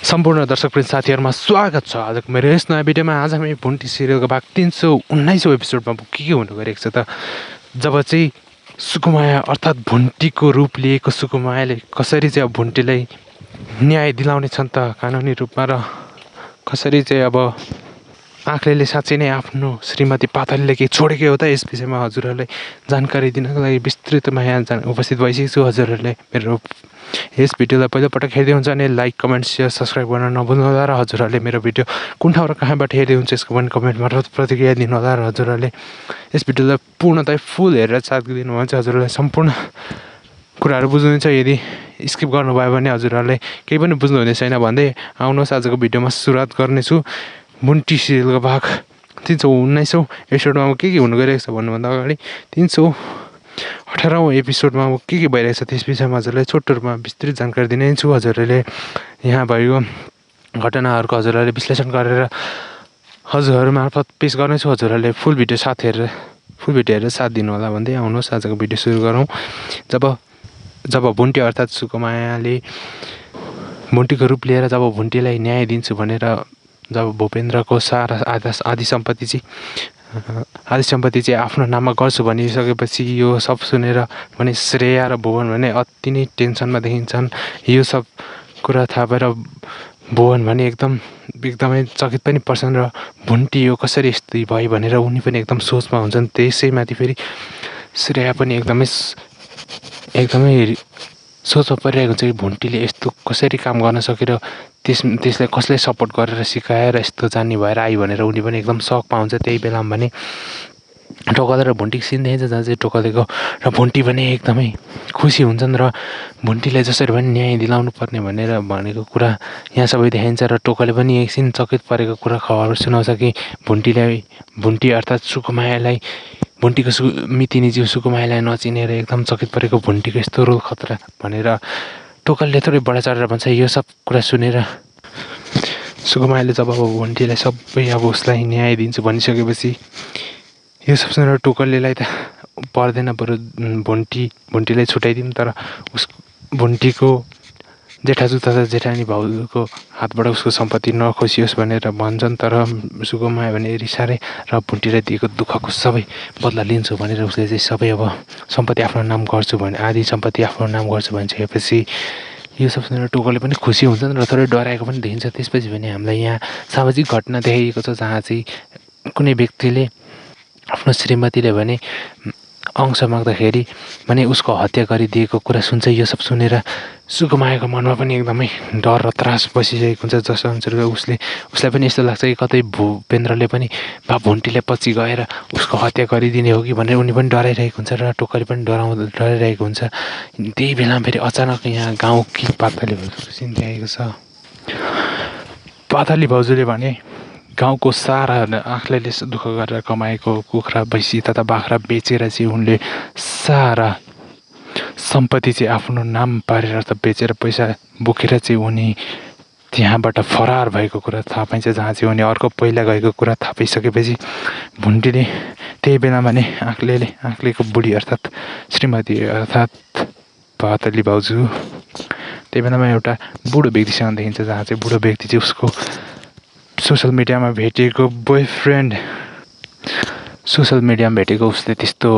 सम्पूर्ण दर्शकवृन्द साथीहरुमा स्वागत छ। आजको मेरो यस नयाँ भिडियोमा आज हामी भुन्टी सिरियलको भाग 319औं एपिसोडमा के हुन गइरहेको छ त जब चाहिँ सुकुमाया अर्थात् भुन्टीको रूप लिएको सुकुमायाले कसरी चाहिँ अब भुन्टीलाई न्याय दिलाउने छन् त कानुनी रूपमा र कसरी चाहिँ अब आँखले साँच्चै नै आफ्नो श्रीमती पातलीले के छोडेकै हो त यस विषयमा हजुरहरूलाई जानकारी दिनको लागि विस्तृतमा यहाँ उपस्थित भइसकेको छु। हजुरहरूले मेरो यस भिडियोलाई पहिलोपटक हेर्दै हुन्छ भने लाइक कमेन्ट सेयर सब्सक्राइब गर्न नभुल्नुहोला र हजुरहरूले मेरो भिडियो कुन ठाउँ र कहाँबाट हेर्दै हुन्छ यसको पनि कमेन्ट मार्फत प्रतिक्रिया दिनुहोला र हजुरहरूले यस भिडियोलाई पूर्णतया फुल हेरेर साथ दिनुभयो भने चाहिँ हजुरहरूलाई सम्पूर्ण कुराहरू बुझ्नुहुन्छ। यदि स्किप गर्नुभयो भने हजुरहरूले केही पनि बुझ्नुहुने छैन भन्दै आउनुहोस् आजको भिडियोमा सुरुवात गर्नेछु। भुन्टी सिरियलको भाग 319औं एपिसोडमा अब के हुन गइरहेको छ भन्नुभन्दा अगाडि 318औं एपिसोडमा अब के भइरहेको छ त्यस विषयमा हजुरलाई छोटो रूपमा विस्तृत जानकारी दिने छु। हजुरहरूले यहाँ भएको घटनाहरूको हजुरहरूले विश्लेषण गरेर हजुरहरू मार्फत पेश गर्नेछु। हजुरहरूले फुल भिडियो हेरेर साथ दिनुहोला भन्दै आउनुहोस् आजको भिडियो सुरु गरौँ। जब भुन्टी अर्थात् सुकुमायाले भुन्टीको रूप लिएर जब भुन्टीलाई न्याय दिन्छु भनेर जब भूपेन्द्रको सारा आधी सम्पत्ति चाहिँ आफ्नो नाममा गर्छु भनिसकेपछि यो सब सुनेर भने श्रेया र भुवन भने अति नै टेन्सनमा देखिन्छन्। यो सब कुरा थाहा भएर भुवन भने एकदमै चकित पनि पर्छन् र भुन्टी यो कसरी यस्तो भयो भनेर उनी पनि एकदम सोचमा हुन्छन्। त्यसैमाथि फेरि श्रेया पनि एकदमै सोचमा परिरहेको हुन्छ कि भुन्टीले यस्तो कसरी काम गर्न सकेर त्यसलाई कसले सपोर्ट गरेर सिकाएर यस्तो जान्ने भएर आयो भनेर उनी पनि एकदम सक पाउँछ। त्यही बेलामा भने टोकले र भुन्टीको सिन देखिन्छ जहाँ चाहिँ टोकलेको र भुन्टी पनि एकदमै खुसी हुन्छन् र भुन्टीलाई जसरी पनि न्याय दिलाउनु पर्ने भनेको कुरा यहाँ सबै देखाइन्छ र टोकले पनि एकछिन चकित परेको कुरा खबर सुनाउँछ कि भुन्टी अर्थात् सुकुमायालाई भुन्टीको मितिनीज्यू सुकुमायालाई नचिनेर एकदम चकित परेको भुन्टीको यस्तो रोल खतरा भनेर टोकलले थोरै बढा चढेर भन्छ। यो सब कुरा सुनेर सुकुमायाले जब अब भुन्टीलाई सबै अब उसलाई न्याय दिन्छु भनिसकेपछि यो सब सुनेर टोकलेलाई त पर्दैन बरु भुन्टीलाई छुट्याइदिउँ तर भुन्टीको जेठाजु तथा जेठानी भाउजूको हातबाट उसको सम्पत्ति नखोसियोस् भनेर भन्छन्। तर सुकुमाया भने रिसारे र भुन्टीलाई दिएको दुःखको सबै बदला लिन्छु भनेर उसले चाहिँ सबै अब सम्पत्ति आफ्नो नाम गर्छु भने आधी सम्पत्ति आफ्नो नाम गर्छु भनिसकेपछि यो सब सुनेर टोकले पनि खुसी हुन्छन् र थोरै डराएको पनि देखिन्छ। त्यसपछि भने हामीलाई यहाँ सामाजिक घटना देखाइएको छ जहाँ चाहिँ कुनै व्यक्तिले आफ्नो श्रीमतीले भने अंश माग्दाखेरि भने उसको हत्या गरिदिएको कुरा सुन्छ। यो सब सुनेर सुकुमायाको मनमा पनि एकदमै डर र त्रास बसिसकेको हुन्छ। जस अनुसार उसलाई पनि यस्तो लाग्छ कि कतै भूपेन्द्रले पनि भुन्टीले पछि गएर उसको हत्या गरिदिने हो कि भनेर उनी पनि डराइरहेको हुन्छ र टोकले पनि डराइरहेको हुन्छ। त्यही बेलामा फेरि अचानक यहाँ गाउँकी पातली भाउजूको सिन देखाएको छ। पातली भाउजूले भने गाउँको सारा आँखले दुःख गरेर कमाएको कुखुरा भैँसी तथा बाख्रा बेचेर चाहिँ उनले सारा सम्पत्ति चाहिँ आफ्नो नाम पारेर त बेचेर पैसा बोकेर चाहिँ उनी त्यहाँबाट फरार भएको कुरा थाहा पाइन्छ। जहाँ चाहिँ उनी अर्को पहिला गएको कुरा थाहा पाइसकेपछि भुन्टीले त्यही बेलामा नै आँखलेको बुढी अर्थात् श्रीमती अर्थात् पातली भाउजू त्यही बेलामा एउटा बुढो व्यक्तिसँग देखिन्छ जहाँ चाहिँ बुढो व्यक्ति चाहिँ उसको सोसियल मिडियामा भेटेको उसले त्यस्तो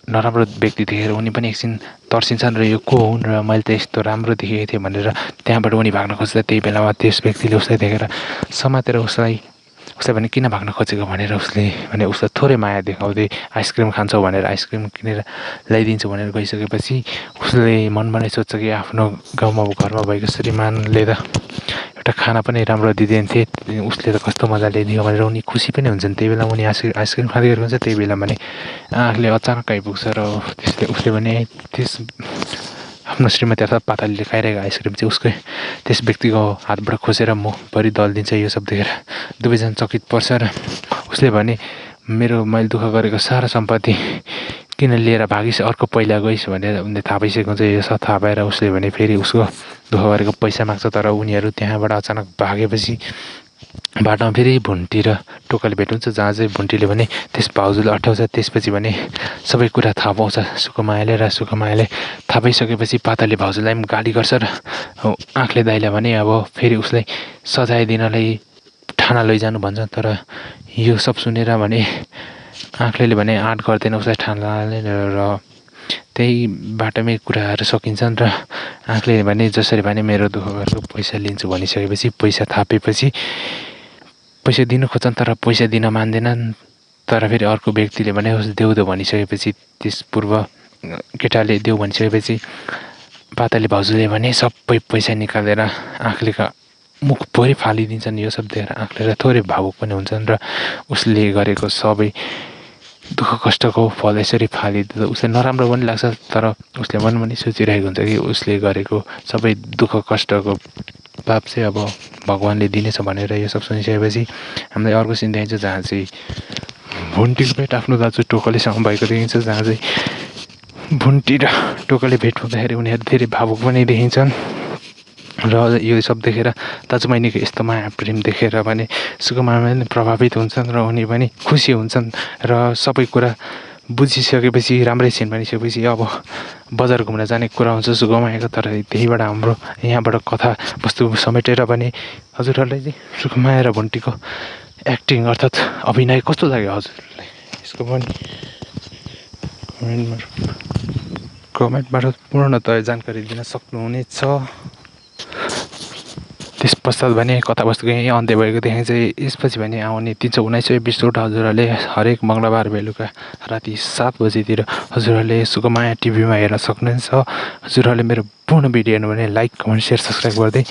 नराम्रो व्यक्ति देखेर उनी पनि एकछिन तर्सिन्छन् र यो को हुन् र मैले त यस्तो राम्रो देखेको थिएँ भनेर त्यहाँबाट उनी भाग्न खोज्दा त्यही बेलामा त्यस व्यक्तिले उसलाई देखेर समातेर उसलाई भने किन भाग्न खोजेको भनेर उसलाई थोरै माया देखाउँदै आइसक्रिम खान्छौ भनेर आइसक्रिम किनेर ल्याइदिन्छु भनेर गइसकेपछि उसले मनमा नै सोध्छ कि आफ्नो गाउँमा घरमा भएको श्रीमानले त एउटा खाना पनि राम्रो दिँदैनथे उसले त कस्तो मजाले दियो भनेर उनी खुसी पनि हुन्छन्। त्यही बेला उनी आइसक्रिम खाँदै गरेको हुन्छ। त्यही बेला भने आँखले अचानक आइपुग्छ र उसले भने आफ्नो श्रीमती अर्थात् पातलीले खाइरहेको आइसक्रिम चाहिँ त्यस व्यक्तिको हातबाट खोसेर मुखभरि दलिदिन्छ। यो सब देखेर दुवैजना चकित पर्छ र उसले भने मैले दुःख गरेको सारा सम्पत्ति किन लिएर भागिस् अर्को पहिला गइस् भनेर उनले थाहा पाइसकेको हुन्छ। यो सब थाहा पाएर उसले भने फेरि उसको दुःख गरेको पैसा माग्छ तर उनीहरू त्यहाँबाट अचानक भागेपछि बाटोमा फेरि भुन्टी र टोकले भेट हुन्छ जहाँ चाहिँ भुन्टीले भने त्यस भाउजूले अट्याउँछ। त्यसपछि भने सबै कुरा थाहा पाउँछ सुकुमायाले र सुकुमायाले थाहा पाइसकेपछि पातली भाउजूलाई पनि गाली गर्छ र आँखले दाइलाई भने अब फेरि उसलाई सजाय दिनलाई ठाना लैजानु भन्छ, तर यो सब सुनेर भने आँखले भने आँट गर्दैन उसलाई ठाना र त्यही बाटोमै कुराहरू सकिन्छन्। र आँखले भने जसरी भने मेरो दुःख गरेको पैसा लिन्छु भनिसकेपछि, पैसा थापेपछि पैसा दिनु खोज्छन् तर पैसा दिन मान्दैनन्। तर फेरि अर्को व्यक्तिले भने देऊ देऊ भनिसकेपछि, त्यस पूर्व केटाले देऊ भनिसकेपछि पातली भाउजूले भने सबै पैसा निकालेर आँखले मुखभरि फालिदिन्छन्। यो सब देखेर आँखले थोरै भावुक पनि हुन्छन् र उसले गरेको सबै दुःख कष्टको फल यसरी फालिदिँदा उसलाई नराम्रो पनि लाग्छ, तर उसले मन पनि सोचिरहेको हुन्छ कि उसले गरेको सबै दुःख कष्टको पाप चाहिँ अब भगवान्ले दिनेछ भनेर। यो सब सुनिसकेपछि हामीलाई अर्को सिन देखिन्छ जहाँ चाहिँ भुन्टीको भेट आफ्नो दाजु टोकलेसँग भएको देखिन्छ, जहाँ चाहिँ भुन्टी र टोकले भेट हुँदाखेरि उनीहरू धेरै भावुक पनि देखिन्छन्। र यो सब देखेर दाजुबहिनीको यस्तो माया प्रेम देखेर भने सुकुमाया पनि प्रभावित हुन्छन् र उनी पनि खुसी हुन्छन्। र सबै कुरा बुझिसकेपछि, राम्रै सिन बनिसकेपछि अब बजार घुम्न जाने कुरा हुन्छ सुकुमायाको। तर त्यहीबाट हाम्रो यहाँबाट कथा वस्तु समेटेर भने हजुरहरूलाई चाहिँ सुकुमाया र भुन्टीको एक्टिङ अर्थात् अभिनय कस्तो लाग्यो हजुरलाई, यसको पनि कमेन्टबाट पूर्णतया जानकारी दिन सक्नुहुनेछ। त्यस पश्चात भने कथावस्तुको यहीँ अन्त्य भएको देखिन्छ। यसपछि भने आउने 319 एपिसोड हजुरहरूले हरेक मङ्गलबार बेलुका राति 7 बजीतिर हजुरहरूले सुकुमाया टिभीमा हेर्न सक्नुहुन्छ। हजुरहरूले मेरो पूर्ण भिडियो हेर्नु भने लाइक, कमेन्ट, सेयर, सब्सक्राइब गर्दै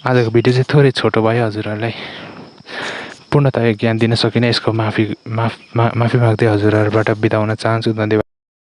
आजको भिडियो चाहिँ थोरै छोटो भयो, हजुरहरूलाई पूर्णतया ज्ञान दिन सकिनँ, यसको माफी माग्दै हजुरहरूबाट बिदा हुन चाहन्छु। धन्यवाद।